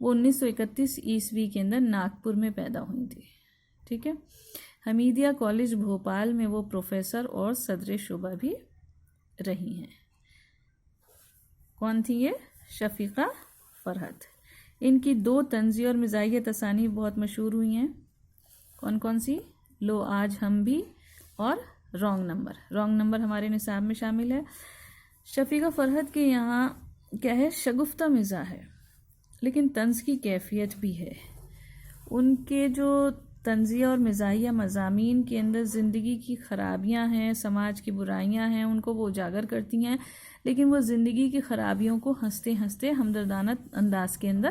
وہ 1931 عیسوی کے اندر ناگپور میں پیدا ہوئی تھی. ٹھیک ہے. حمیدیہ کالج بھوپال میں وہ پروفیسر اور صدر شعبہ بھی رہی ہیں. کون تھی یہ؟ شفیقہ فرحت. ان کی 2 طنزی اور مزاحیہ تصانیف بہت مشہور ہوئی ہیں. کون کون سی؟ لو آج ہم بھی اور رانگ نمبر. رانگ نمبر ہمارے نصاب میں شامل ہے. شفیقہ فرحت کے یہاں کیا ہے؟ شگفتہ مزاح ہے لیکن طنز کی کیفیت بھی ہے. ان کے جو طنزیہ اور مزاحیہ مضامین کے اندر زندگی کی خرابیاں ہیں، سماج کی برائیاں ہیں، ان کو وہ اجاگر کرتی ہیں، لیکن وہ زندگی کی خرابیوں کو ہنستے ہنستے ہمدردانہ انداز کے اندر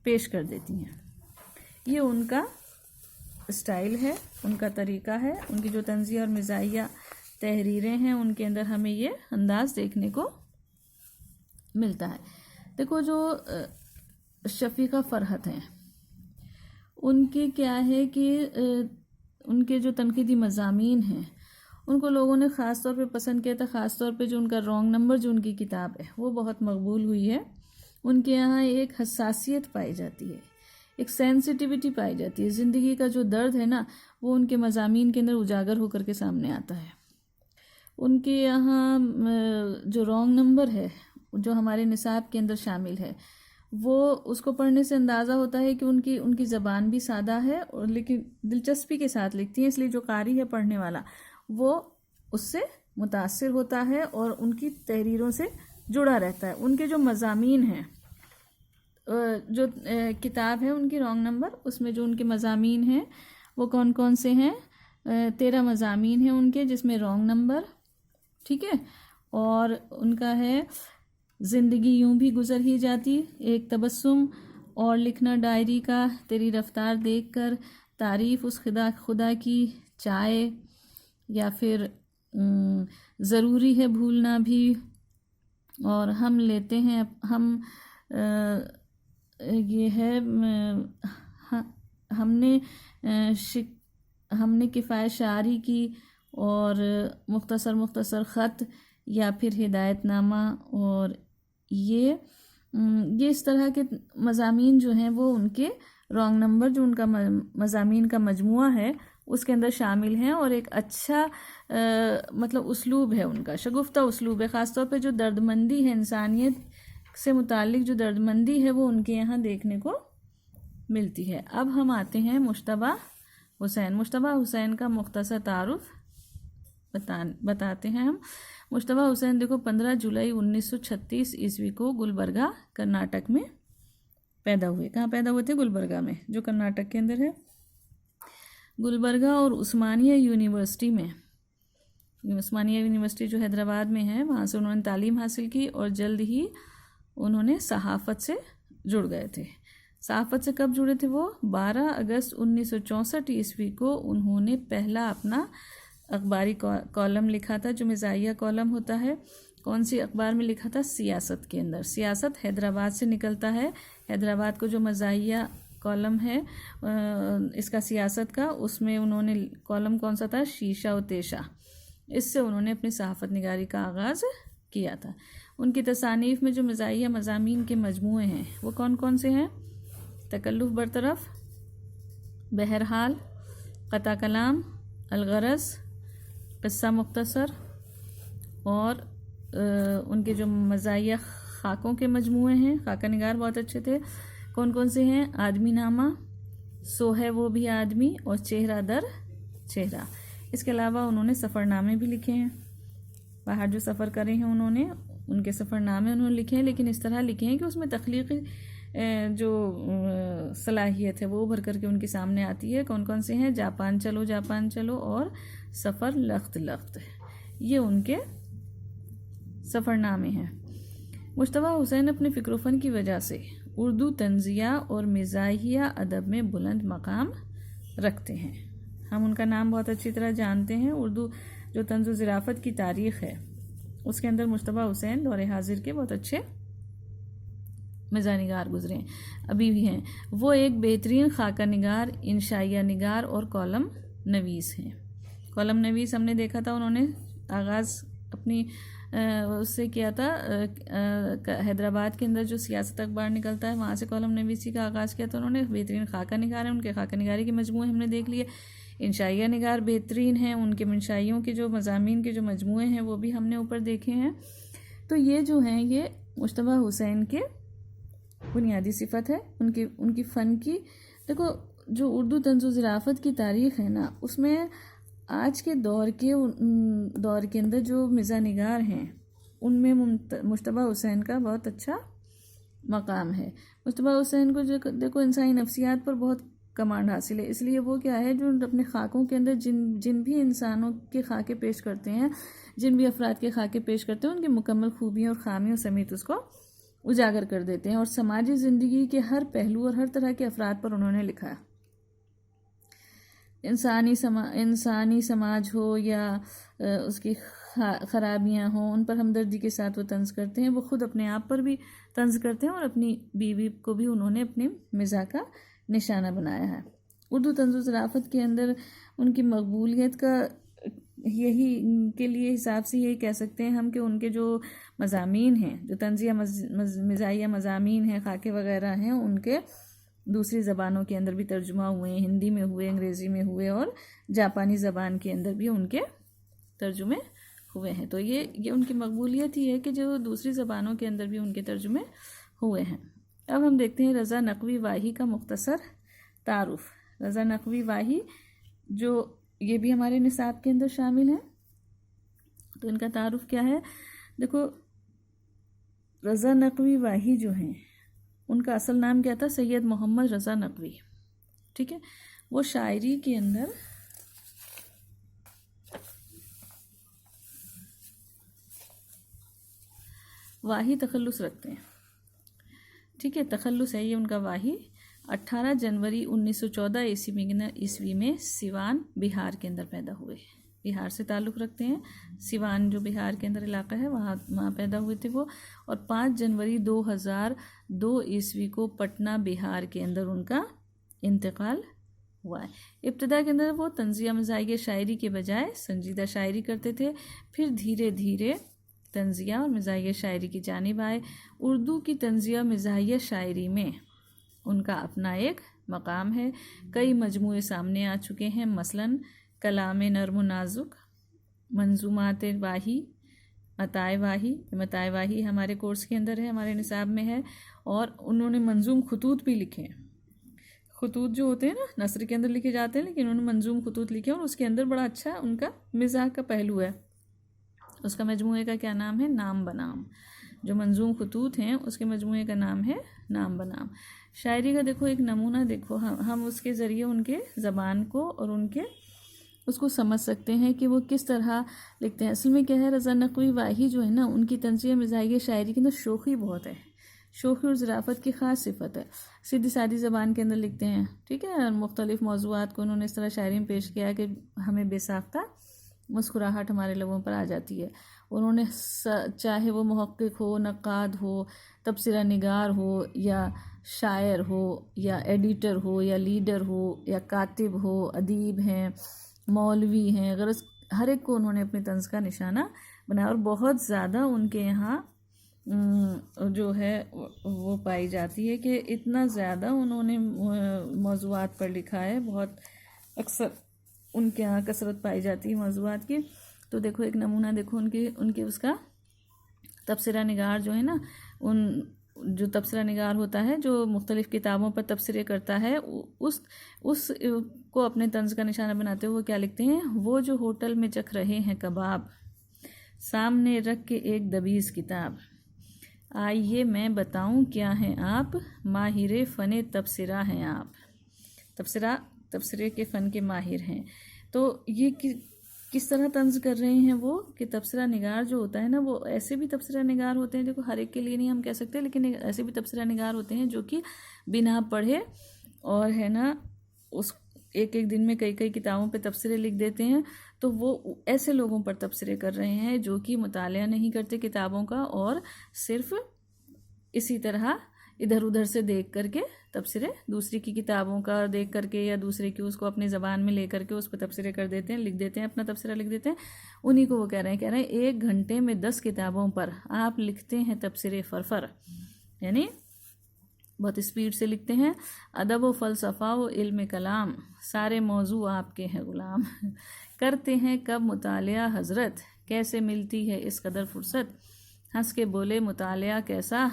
پیش کر دیتی ہیں. یہ ان کا اسٹائل ہے، ان کا طریقہ ہے. ان کی جو طنزیہ اور مزاحیہ تحریریں ہیں ان کے اندر ہمیں یہ انداز دیکھنے کو ملتا ہے. دیکھو جو شفیقہ فرحت ہیں ان کے کیا ہے کہ ان کے جو تنقیدی مضامین ہیں ان کو لوگوں نے خاص طور پہ پسند کیا تھا. خاص طور پہ جو ان کا رانگ نمبر جو ان کی کتاب ہے وہ بہت مقبول ہوئی ہے. ان کے یہاں ایک حساسیت پائی جاتی ہے، ایک سینسٹیوٹی پائی جاتی ہے. زندگی کا جو درد ہے نا وہ ان کے مضامین کے اندر اجاگر ہو کر کے سامنے آتا ہے. ان کے یہاں جو رانگ نمبر ہے جو ہمارے نصاب کے اندر شامل ہے وہ اس کو پڑھنے سے اندازہ ہوتا ہے کہ ان کی زبان بھی سادہ ہے اور لیکن دلچسپی کے ساتھ لکھتی ہیں، اس لیے جو قاری ہے پڑھنے والا وہ اس سے متاثر ہوتا ہے اور ان کی تحریروں سے جڑا رہتا ہے. ان کے جو مضامین ہیں، جو کتاب ہے ان کی رانگ نمبر، اس میں جو ان کے مضامین ہیں وہ کون کون سے ہیں؟ 13 مضامین ہیں ان کے، جس میں رانگ نمبر، ٹھیک ہے، اور ان کا ہے زندگی یوں بھی گزر ہی جاتی، ایک تبسم، اور لکھنا ڈائری کا، تیری رفتار دیکھ کر، تعریف اس خدا کی، چائے، یا پھر ضروری ہے بھولنا بھی، اور ہم لیتے ہیں ہم یہ ہے ہم نے کفایت شعری کی، اور مختصر خط، یا پھر ہدایت نامہ. اور یہ اس طرح کے مضامین جو ہیں وہ ان کے رانگ نمبر جو ان کا مضامین کا مجموعہ ہے اس کے اندر شامل ہیں. اور ایک اچھا مطلب اسلوب ہے ان کا، شگفتہ اسلوب ہے. خاص طور پہ جو دردمندی ہے، انسانیت سے متعلق جو دردمندی ہے وہ ان کے یہاں دیکھنے کو ملتی ہے. اب ہم آتے ہیں مجتبیٰ حسین. مجتبیٰ حسین کا مختصر تعارف بتاتے ہیں ہم. مجتبیٰ حسین دیکھو 15 جولائی 1936 عیسوی کو گلبرگہ کرناٹک میں پیدا ہوئے. کہاں پیدا ہوئے تھے؟ گلبرگہ میں، جو کرناٹک کے اندر ہے. گلبرگہ اور عثمانیہ یونیورسٹی میں، عثمانیہ یونیورسٹی جو حیدرآباد میں ہے، وہاں سے انہوں نے تعلیم حاصل کی اور جلد ہی انہوں نے صحافت سے جڑ گئے تھے. صحافت سے کب جڑے تھے وہ؟ 12 اگست 1964 عیسوی کو انہوں نے پہلا اپنا اخباری کالم لکھا تھا جو مزاحیہ کالم ہوتا ہے. کون سی اخبار میں لکھا تھا؟ سیاست کے اندر. سیاست حیدرآباد سے نکلتا ہے. حیدرآباد کو جو مزاحیہ کالم ہے اس کا سیاست کا، اس میں انہوں نے کالم کون سا تھا؟ شیشہ و تیشہ. اس سے انہوں نے اپنی صحافت نگاری کا آغاز کیا تھا. ان کی تصانیف میں جو مزاحیہ مضامین کے مجموعے ہیں وہ کون کون سے ہیں؟ تکلف برطرف، بہرحال، قطع کلام، الغرض، قصہ مختصر، اور ان کے جو مزاحیہ خاکوں کے مجموعے ہیں، خاکہ نگار بہت اچھے تھے. کون کون سے ہیں؟ آدمی نامہ، سو ہے وہ بھی آدمی، اور چہرہ در چہرہ. اس کے علاوہ انہوں نے سفر نامے بھی لکھے ہیں. باہر جو سفر کرے ہیں انہوں نے، ان کے سفر نامے انہوں نے لکھے ہیں، لیکن اس طرح لکھے ہیں کہ اس میں تخلیقی جو صلاحیت ہے وہ ابھر کر کے ان کے سامنے آتی ہے. کون کون سے ہیں؟ جاپان چلو جاپان چلو اور سفر لخت لخت. یہ ان کے سفر نامے ہیں. مجتبیٰ حسین اپنے فکر و فن کی وجہ سے اردو طنزیہ اور مزاحیہ ادب میں بلند مقام رکھتے ہیں. ہم ان کا نام بہت اچھی طرح جانتے ہیں. اردو جو طنز و ظرافت کی تاریخ ہے اس کے اندر مجتبیٰ حسین دور حاضر کے بہت اچھے مزاح نگار گزرے ہیں، ابھی بھی ہیں. وہ ایک بہترین خاکہ نگار، انشائیہ نگار اور کالم نویس ہیں. کالم نویس ہم نے دیکھا تھا، انہوں نے آغاز اپنی اس سے کیا تھا، حیدرآباد کے اندر جو سیاست اخبار نکلتا ہے وہاں سے کالم نویسی کا آغاز کیا تھا انہوں نے. بہترین خاکہ نگار ہیں، ان کے خاکہ نگاری کے مجموعے ہم نے دیکھ لیے. انشائیہ نگار بہترین ہیں، ان کے منشائیوں کے جو مضامین کے جو مجموعے ہیں وہ بھی ہم نے اوپر دیکھے ہیں. تو یہ جو ہیں یہ مجتبیٰ حسین کے بنیادی صفت ہے ان کی فن کی. دیکھو جو اردو طنز و ظرافت کی تاریخ ہے نا، اس میں آج کے دور کے اندر جو مزاح نگار ہیں ان میں مجتبیٰ حسین کا بہت اچھا مقام ہے. مجتبیٰ حسین کو جو دیکھو انسانی نفسیات پر بہت کمانڈ حاصل ہے، اس لیے وہ کیا ہے جو اپنے خاکوں کے اندر جن بھی انسانوں کے خاکے پیش کرتے ہیں، جن بھی افراد کے خاکے پیش کرتے ہیں، ان کی مکمل خوبیوں اور خامیوں سمیت اس کو اجاگر کر دیتے ہیں. اور سماجی زندگی کے ہر پہلو اور ہر طرح کے افراد پر انہوں نے لکھا. انسانی سماج ہو یا اس کی خرابیاں ہوں، ان پر ہمدردی کے ساتھ وہ طنز کرتے ہیں. وہ خود اپنے آپ پر بھی طنز کرتے ہیں اور اپنی بیوی کو بھی انہوں نے اپنے مزاح کا نشانہ بنایا ہے. اردو طنز و ظرافت کے اندر ان کی مقبولیت کا یہی کے لیے حساب سے یہی کہہ سکتے ہیں ہم کہ ان کے جو مضامین ہیں، جو طنزیہ مزاحیہ مضامین ہیں، خاکے وغیرہ ہیں، ان کے دوسری زبانوں کے اندر بھی ترجمہ ہوئے ہیں، ہندی میں ہوئے، انگریزی میں ہوئے اور جاپانی زبان کے اندر بھی ان کے ترجمے ہوئے ہیں. تو یہ ان کی مقبولیت ہی ہے کہ جو دوسری زبانوں کے اندر بھی ان کے ترجمے ہوئے ہیں. اب ہم دیکھتے ہیں رضا نقوی واہی کا مختصر تعارف. رضا نقوی واہی جو یہ بھی ہمارے نصاب کے اندر شامل ہیں، تو ان کا تعارف کیا ہے؟ دیکھو رضا نقوی واہی جو ہیں ان کا اصل نام کیا تھا؟ سید محمد رضا نقوی. ٹھیک ہے، وہ شاعری کے اندر واہی تخلص رکھتے ہیں. ٹھیک ہے، تخلص ہے یہ ان کا واہی. 18 جنوری 1914 عیسوی میں سیوان بہار کے اندر پیدا ہوئے. بہار سے تعلق رکھتے ہیں. سیوان جو بہار کے اندر علاقہ ہے وہاں پیدا ہوئے تھے وہ. اور 5 جنوری 2002 عیسوی کو پٹنہ بہار کے اندر ان کا انتقال ہوا ہے. ابتدا کے اندر وہ طنزیہ مزاحیہ شاعری کے بجائے سنجیدہ شاعری کرتے تھے، پھر دھیرے دھیرے طنزیہ اور مزاحیہ شاعری کی جانب آئے. اردو کی طنزیہ مزاحیہ شاعری میں ان کا اپنا ایک مقام ہے. کئی مجموعے سامنے آ چکے ہیں، مثلاً کلام نرم و نازک، منظومات واہی، متاع واہی. متاع واہی ہمارے کورس کے اندر ہے، ہمارے نصاب میں ہے. اور انہوں نے منظوم خطوط بھی لکھے ہیں. خطوط جو ہوتے ہیں نا نثر کے اندر لکھے جاتے ہیں، لیکن انہوں نے منظوم خطوط لکھے اور اس کے اندر بڑا اچھا ان کا مزاح کا پہلو ہے. اس کا مجموعے کا کیا نام ہے؟ نام بنام. جو منظوم خطوط ہیں اس کے مجموعے کا نام ہے نام بنام. شاعری کا دیکھو ایک نمونہ دیکھو، ہم اس کے ذریعے ان کے زبان کو اور ان کے اس کو سمجھ سکتے ہیں کہ وہ کس طرح لکھتے ہیں. اصل میں کیا ہے، رضا نقوی واہی جو ہے نا ان کی طنزیہ مزاحیہ شاعری کے اندر شوخی بہت ہے. شوخی اور ظرافت کی خاص صفت ہے. سیدھی سادی زبان کے اندر لکھتے ہیں. ٹھیک ہے، اور مختلف موضوعات کو انہوں نے اس طرح شاعری میں پیش کیا کہ ہمیں بے ساختہ مسکراہٹ ہمارے لبوں پر آ جاتی ہے. انہوں نے چاہے وہ محقق ہو، نقاد ہو، تبصرہ نگار ہو، یا شاعر ہو، یا ایڈیٹر ہو، یا لیڈر ہو، یا کاتب ہو، ادیب ہیں، مولوی ہیں، غرض ہر ایک کو انہوں نے اپنے طنز کا نشانہ بنایا. اور بہت زیادہ ان کے یہاں جو ہے وہ پائی جاتی ہے کہ اتنا زیادہ انہوں نے موضوعات پر لکھا ہے. بہت اکثر ان کے یہاں کثرت پائی جاتی ہے موضوعات کی. تو دیکھو ایک نمونہ دیکھو ان کے اس کا تبصرہ نگار جو ہے نا، جو تبصرہ نگار ہوتا ہے جو مختلف کتابوں پر تبصرے کرتا ہے، اس کو اپنے طنز کا نشانہ بناتے ہوئے کیا لکھتے ہیں؟ وہ جو ہوٹل میں چکھ رہے ہیں کباب، سامنے رکھ کے ایک دبیز کتاب، آئیے میں بتاؤں کیا ہیں آپ، ماہر فن تبصرہ ہیں آپ. تبصرے کے فن کے ماہر ہیں. تو یہ کس طرح طنز کر رہے ہیں وہ کہ تبصرہ نگار جو ہوتا ہے نا، وہ ایسے بھی تبصرہ نگار ہوتے ہیں، دیکھو ہر ایک کے لیے نہیں ہم کہہ سکتے، لیکن ایسے بھی تبصرہ نگار ہوتے ہیں جو کہ بنا پڑھے اور ہے نا اس ایک دن میں کئی کتابوں پہ تبصرے لکھ دیتے ہیں. تو وہ ایسے لوگوں پر تبصرے کر رہے ہیں جو کہ مطالعہ نہیں کرتے کتابوں کا اور صرف اسی طرح ادھر ادھر سے دیکھ کر کے تبصرے، دوسری کی کتابوں کا دیکھ کر کے یا دوسرے کی اس کو اپنی زبان میں لے کر کے اس پہ تبصرے کر دیتے ہیں، لکھ دیتے ہیں، اپنا تبصرہ لکھ دیتے ہیں. انہی کو وہ کہہ رہے ہیں 1 گھنٹے میں 10 کتابوں پر آپ لکھتے ہیں تبصرے فرفر، یعنی بہت اسپیڈ سے لکھتے ہیں. ادب و فلسفہ و علم کلام سارے موضوع آپ کے ہیں غلام. کرتے ہیں کب مطالعہ حضرت، کیسے ملتی ہے اس قدر فرصت. ہنس کے بولے مطالعہ کیسا،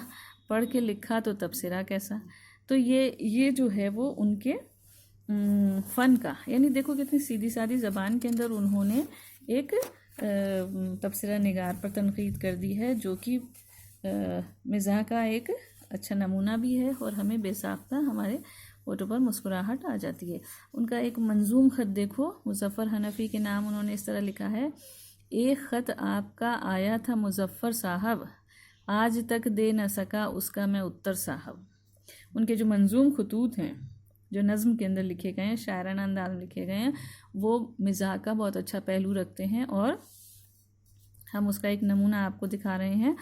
پڑھ کے لکھا تو تبصرہ کیسا. تو یہ جو ہے وہ ان کے فن کا، یعنی دیکھو کتنی سیدھی سادی زبان کے اندر انہوں نے ایک تبصرہ نگار پر تنقید کر دی ہے، جو کہ مزاح کا ایک اچھا نمونہ بھی ہے، اور ہمیں بے ساختہ ہمارے ہونٹوں پر مسکراہٹ آ جاتی ہے. ان کا ایک منظوم خط دیکھو، مظفر حنفی کے نام انہوں نے اس طرح لکھا ہے. ایک خط آپ کا آیا تھا مظفر صاحب، آج تک دے نہ سکا اس کا میں اتر صاحب. ان کے جو منظوم خطوط ہیں، جو نظم کے اندر لکھے گئے ہیں، شاعرانہ انداز میں لکھے گئے ہیں، وہ مزاح کا بہت اچھا پہلو رکھتے ہیں، اور ہم اس کا ایک نمونہ آپ کو دکھا رہے ہیں.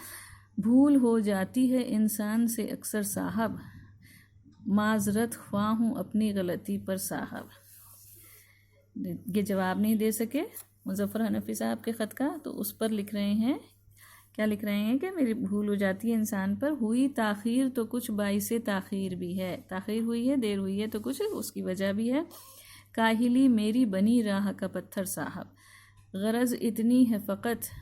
بھول ہو جاتی ہے انسان سے اکثر صاحب، معذرت خواہ ہوں اپنی غلطی پر صاحب. یہ جواب نہیں دے سکے مظفر حنفی صاحب کے خط کا، تو اس پر لکھ رہے ہیں، کیا لکھ رہے ہیں کہ میری بھول ہو جاتی ہے انسان پر، ہوئی تاخیر تو کچھ باعث تاخیر بھی ہے، تاخیر ہوئی ہے، دیر ہوئی ہے تو کچھ اس کی وجہ بھی ہے. کاہلی میری بنی راہ کا پتھر صاحب، غرض اتنی ہے فقط،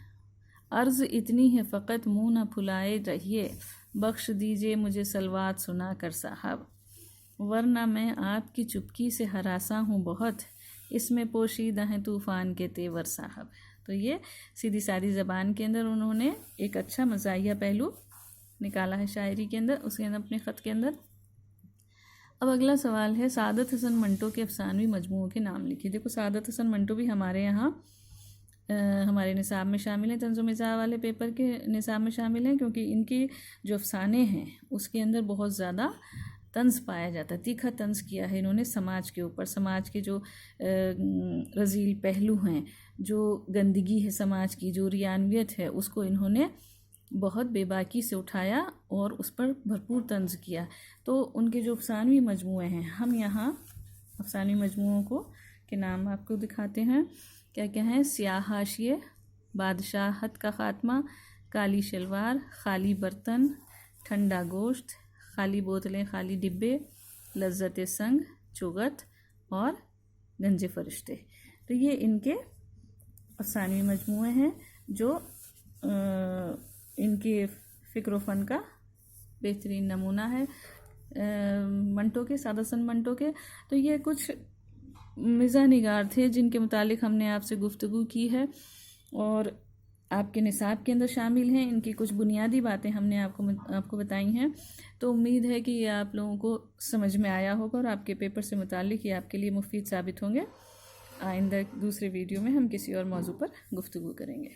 عرض اتنی ہے فقط، منہ نہ پھلائے رہیے، بخش دیجئے مجھے سلوات سنا کر صاحب، ورنہ میں آپ کی چپکی سے ہراساں ہوں بہت، اس میں پوشیدہ ہیں طوفان کے تیور صاحب. تو یہ سیدھی سادی زبان کے اندر انہوں نے ایک اچھا مزاحیہ پہلو نکالا ہے شاعری کے اندر، اس کے اندر اپنے خط کے اندر. اب اگلا سوال ہے سعادت حسن منٹو کے افسانوی مجموعوں کے نام لکھیے. دیکھو سعادت حسن منٹو بھی ہمارے یہاں ہمارے نصاب میں شامل ہیں، طنز و مزاح والے پیپر کے نصاب میں شامل ہیں، کیونکہ ان کی جو افسانے ہیں اس کے اندر بہت زیادہ طنز پایا جاتا ہے، تیکھا طنز کیا ہے انہوں نے سماج کے اوپر، سماج کے جو رذیل پہلو ہیں، جو گندگی ہے سماج کی، جو ریانویت ہے، اس کو انہوں نے بہت بے باکی سے اٹھایا اور اس پر بھرپور طنز کیا. تو ان کے جو افسانوی مجموعے ہیں، ہم یہاں افسانوی مجموعوں کو کے نام آپ کو دکھاتے ہیں. کیا کیا ہیں؟ سیاہ حاشیے، بادشاہت کا خاتمہ، کالی شلوار، خالی برتن، ٹھنڈا گوشت، خالی بوتلیں خالی ڈبے، لذت سنگ، چغت اور گنجے فرشتے. تو یہ ان کے افسانوی مجموعے ہیں جو ان کے فکر و فن کا بہترین نمونہ ہے منٹو کے، سعادت حسن منٹو کے. تو یہ کچھ مزاح نگار تھے جن کے متعلق ہم نے آپ سے گفتگو کی ہے اور آپ کے نصاب کے اندر شامل ہیں. ان کی کچھ بنیادی باتیں ہم نے آپ کو بتائی ہیں. تو امید ہے کہ یہ آپ لوگوں کو سمجھ میں آیا ہوگا اور آپ کے پیپر سے متعلق یہ آپ کے لیے مفید ثابت ہوں گے. آئندہ دوسرے ویڈیو میں ہم کسی اور موضوع پر گفتگو کریں گے.